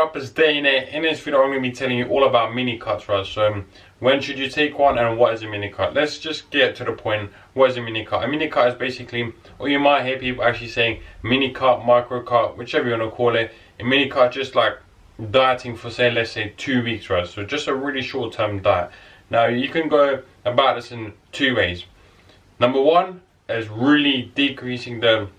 up? It's Dane. In this video I'm going to be telling you all about mini cuts, right? So when should you take one and what is a mini cut? Let's just get to the point. What is a mini cut? A mini cut is basically, or you might hear people actually saying mini cut, micro cut, whichever you want to call it. A mini cut just like dieting for, say, let's say 2 weeks, right? So just a really short term diet. Now you can go about this in two ways. Number one is really decreasing the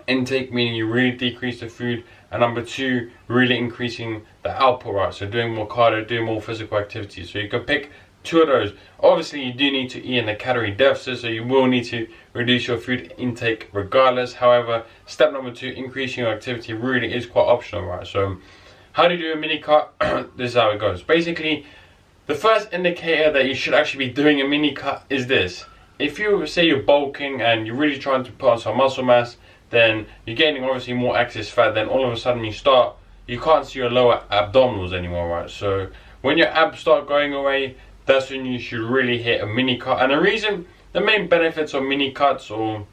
intake, meaning you really decrease the food, and number two, really increasing the output, right? So doing more cardio, doing more physical activity. So you can pick two of those. Obviously you do need to eat in a calorie deficit, so you will need to reduce your food intake regardless. However, step number two, increasing your activity, really is quite optional, right? So how do you do a mini cut? This is how it goes. Basically, the first indicator that you should actually be doing a mini cut is this. If you say you're bulking and you're really trying to put on some muscle mass, then you're gaining obviously more excess fat, then all of a sudden you can't see your lower abdominals anymore, right? So when your abs start going away, that's when you should really hit a mini cut. And the main benefits of mini cuts or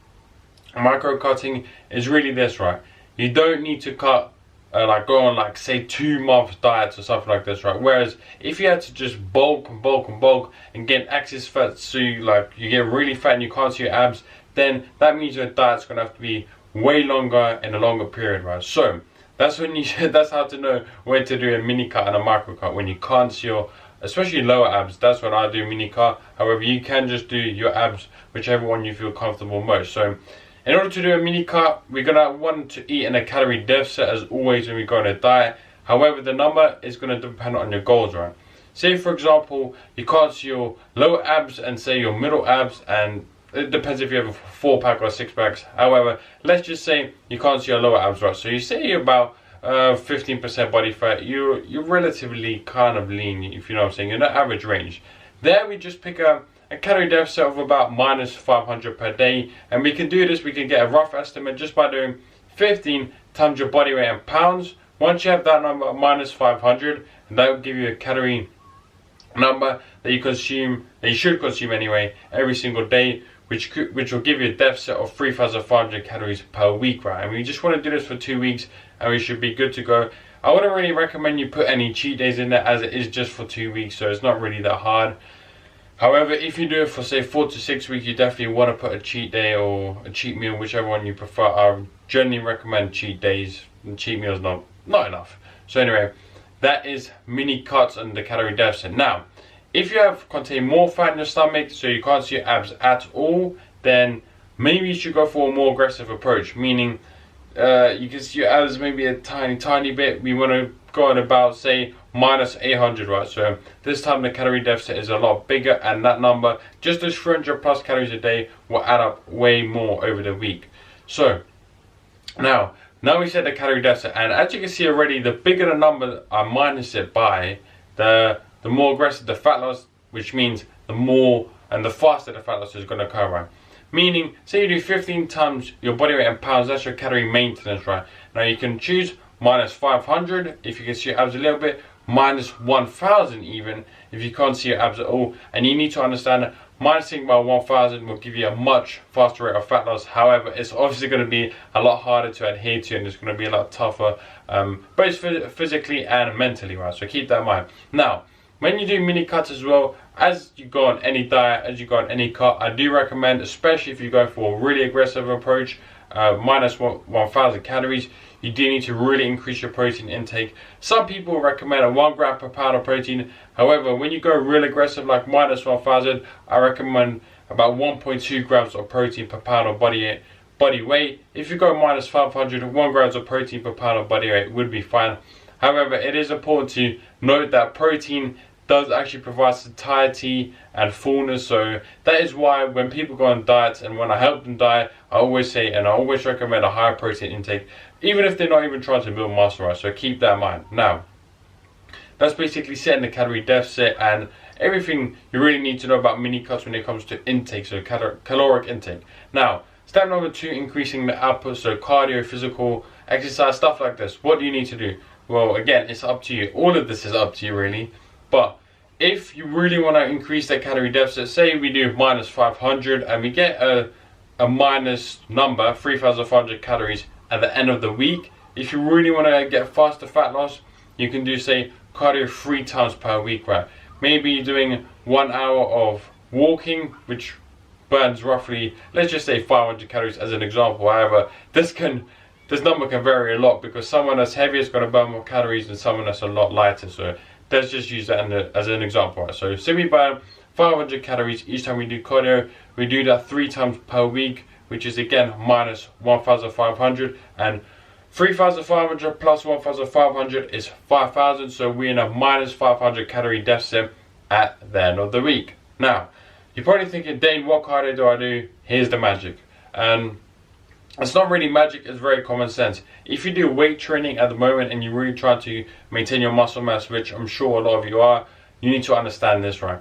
micro cutting is really this, right? You don't need to cut like go on like say 2 month diets or something like this, right? Whereas if you had to just bulk and get excess fat, so you get really fat and you can't see your abs, then that means your diet's gonna have to be way longer in a longer period, right? So that's when that's how to know when to do a mini cut and a micro cut. When you can't see your, especially lower abs, that's when I do mini cut. However, you can just do your abs, whichever one you feel comfortable most. So in order to do a mini cut, we're gonna want to eat in a calorie deficit as always when we go on a diet. However, the number is gonna depend on your goals, right? Say for example, you can't see your lower abs and say your middle abs, and it depends if you have a 4-pack or 6-packs. However, let's just say you can't see your lower abs, right? So you say you're about 15% body fat, you're relatively kind of lean, if you know what I'm saying, in the average range. There we just pick a calorie deficit of about minus 500 per day, and we can do this, we can get a rough estimate just by doing 15 times your body weight in pounds. Once you have that number, minus 500, and that will give you a calorie number that you should consume anyway every single day, which will give you a deficit of 3,500 calories per week, right? And we just want to do this for 2 weeks and we should be good to go. I wouldn't really recommend you put any cheat days in there, as it is just for 2 weeks, so it's not really that hard. However, if you do it for say 4 to 6 weeks, you definitely want to put a cheat day or a cheat meal, whichever one you prefer. I generally recommend cheat days, and cheat meals not enough. So anyway, that is mini cuts and the calorie deficit. Now, if you contain more fat in your stomach, so you can't see your abs at all, then maybe you should go for a more aggressive approach, meaning you can see your abs maybe a tiny bit. We want to go on about say minus 800, right? So this time the calorie deficit is a lot bigger, and that number, just those 300 plus calories a day, will add up way more over the week. So now we set the calorie deficit, and as you can see already, the bigger the number I minus it by, the more aggressive the fat loss, which means the more and the faster the fat loss is going to occur, right? Meaning, say you do 15 times your body weight in pounds, that's your calorie maintenance, right? Now you can choose minus 500 if you can see your abs a little bit, minus 1,000 even if you can't see your abs at all. And you need to understand that minusing by 1,000 will give you a much faster rate of fat loss. However, it's obviously going to be a lot harder to adhere to, and it's going to be a lot tougher, both physically and mentally, right? So keep that in mind. Now, when you do mini cuts as well, as you go on any diet, as you go on any cut, I do recommend, especially if you go for a really aggressive approach, minus 1,000 calories, you do need to really increase your protein intake. Some people recommend a 1 gram per pound of protein. However, when you go real aggressive like minus 1,000, I recommend about 1.2 grams of protein per pound of body weight. If you go minus 500, 1 grams of protein per pound of body weight would be fine. However, it is important to note that protein does actually provide satiety and fullness. So that is why when people go on diets, and when I help them diet, I always say, and I always recommend a higher protein intake, even if they're not even trying to build muscle, right? So keep that in mind. Now, that's basically setting the calorie deficit and everything you really need to know about mini cuts when it comes to intake, so caloric intake. Now, step number 2, increasing the output, so cardio, physical exercise, stuff like this. What do you need to do? Well, again, it's up to you. All of this is up to you, really. But if you really want to increase that calorie deficit, say we do minus 500 and we get a minus number, 3,500 calories at the end of the week. If you really want to get faster fat loss, you can do, say, cardio 3 times per week, right? Maybe you're doing 1 hour of walking, which burns roughly, let's just say 500 calories as an example. However, this number can vary a lot, because someone that's heavier is going to burn more calories than someone that's a lot lighter. So let's just use that as an example, right? So say we burn 500 calories each time we do cardio. We do that 3 times per week, which is again minus 1,500, and 3,500 plus 1,500 is 5,000. So we're in a minus 500 calorie deficit at the end of the week. Now, you're probably thinking, Dane, what cardio do I do? Here's the magic. And it's not really magic, it's very common sense. If you do weight training at the moment and you're really trying to maintain your muscle mass, which I'm sure a lot of you are, you need to understand this, right?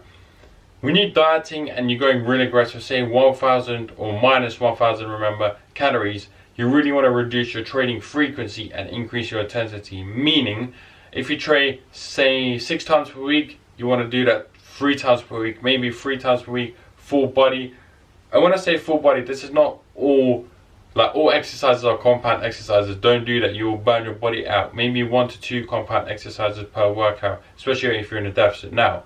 When you're dieting and you're going really aggressive, say 1,000 or minus 1,000, remember, calories, you really want to reduce your training frequency and increase your intensity. Meaning, if you train, say, 6 times per week, you want to do that 3 times per week, maybe 3 times per week, full body. And when I say full body, this is not all exercises are compound exercises. Don't do that, you will burn your body out. Maybe 1 to 2 compound exercises per workout, especially if you're in a deficit. Now,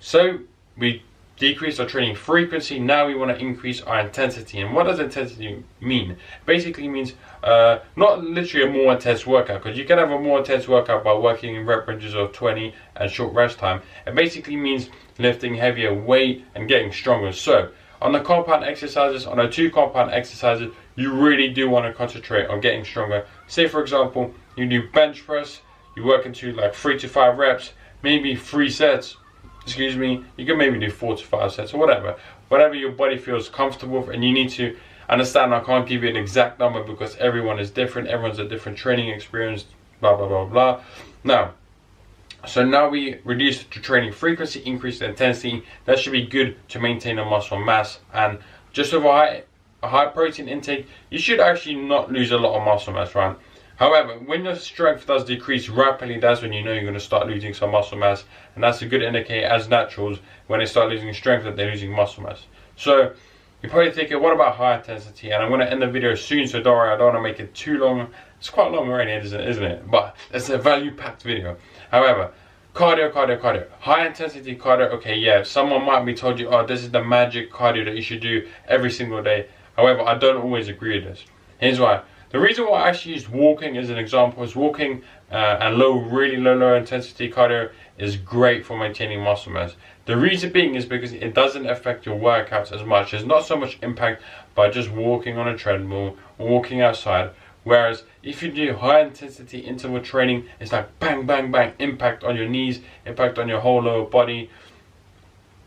so we decrease our training frequency. Now we want to increase our intensity. And what does intensity mean? Basically means not literally a more intense workout, because you can have a more intense workout by working in rep ranges of 20 and short rest time. It basically means lifting heavier weight and getting stronger. So on the compound exercises, on the 2 compound exercises, you really do want to concentrate on getting stronger. Say for example, you do bench press, you work into like 3 to 5 reps, maybe 3 sets. Excuse me, you can maybe do 4 to 5 sets or whatever your body feels comfortable with. And you need to understand, I can't give you an exact number because everyone is different, everyone's a different training experience, blah blah blah blah. Now we reduce the training frequency, increase the intensity. That should be good to maintain a muscle mass. And just with a high protein intake, you should actually not lose a lot of muscle mass, right? However, when your strength does decrease rapidly, that's when you know you're going to start losing some muscle mass. And that's a good indicator as naturals, when they start losing strength, that they're losing muscle mass. So you're probably thinking, what about high intensity? And I'm going to end the video soon, so don't worry, I don't want to make it too long. It's quite long already, isn't it? But it's a value-packed video. However, cardio. High intensity cardio, okay, yeah, someone might be told you, oh, this is the magic cardio that you should do every single day. However, I don't always agree with this. Here's why. The reason why I actually used walking as an example is walking and really low intensity cardio is great for maintaining muscle mass. The reason being is because it doesn't affect your workouts as much. There's not so much impact by just walking on a treadmill or walking outside. Whereas if you do high intensity interval training, it's like bang, bang, bang, impact on your knees, impact on your whole lower body,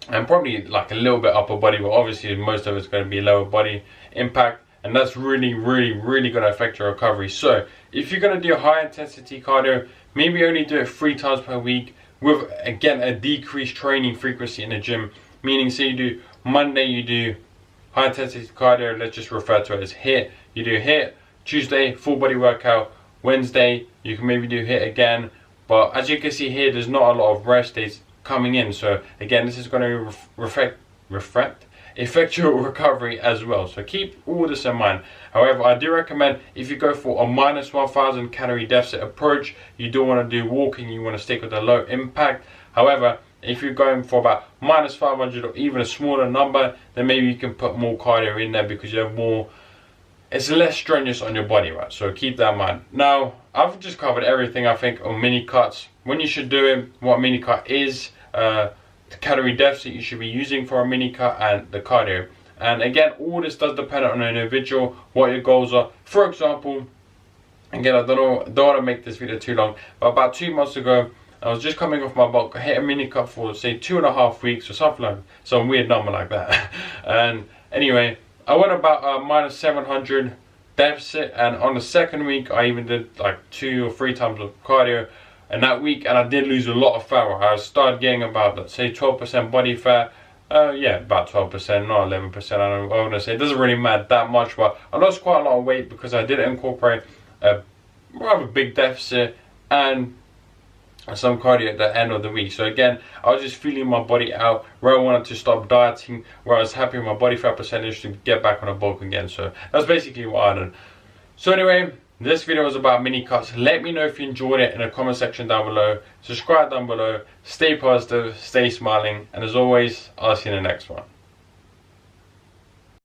and probably like a little bit upper body, but obviously most of it's going to be lower body impact. And that's really going to affect your recovery. So if you're going to do high intensity cardio, maybe only do it 3 times per week with, again, a decreased training frequency in the gym. Meaning, say you do Monday, you do high intensity cardio, let's just refer to it as HIIT. You do HIIT, Tuesday, full body workout, Wednesday, you can maybe do HIIT again. But as you can see here, there's not a lot of rest days coming in. So again, this is going to affect your recovery as well. So keep all this in mind. However, I do recommend, if you go for a minus 1,000 calorie deficit approach, you don't want to do walking, you want to stick with a low impact. However, if you're going for about minus 500 or even a smaller number, then maybe you can put more cardio in there because you have more, it's less strenuous on your body, right? So keep that in mind. Now, I've just covered everything, I think, on mini cuts, when you should do it, what mini cut is, the calorie deficit you should be using for a mini cut, and the cardio. And again, all this does depend on an individual, what your goals are. For example, again, I don't want to make this video too long, but about 2 months ago, I was just coming off my bulk. I hit a mini cut for say 2.5 weeks or something, like some weird number like that. And anyway, I went about minus 700 deficit, and on the second week I even did like 2 or 3 times of cardio in that week, and I did lose a lot of fat. I started getting about, let's say, 12% body fat. Yeah, about 12%, not 11%. I want to say it doesn't really matter that much, but I lost quite a lot of weight because I did incorporate a rather big deficit and some cardio at the end of the week. So again, I was just feeling my body out, where I wanted to stop dieting, where I was happy with my body fat percentage to get back on a bulk again. So that's basically what I did. So anyway, This video was about mini cuts. Let me know if you enjoyed it in the comment section down below. Subscribe down below. Stay positive, stay smiling, and as always, I'll see you in the next one.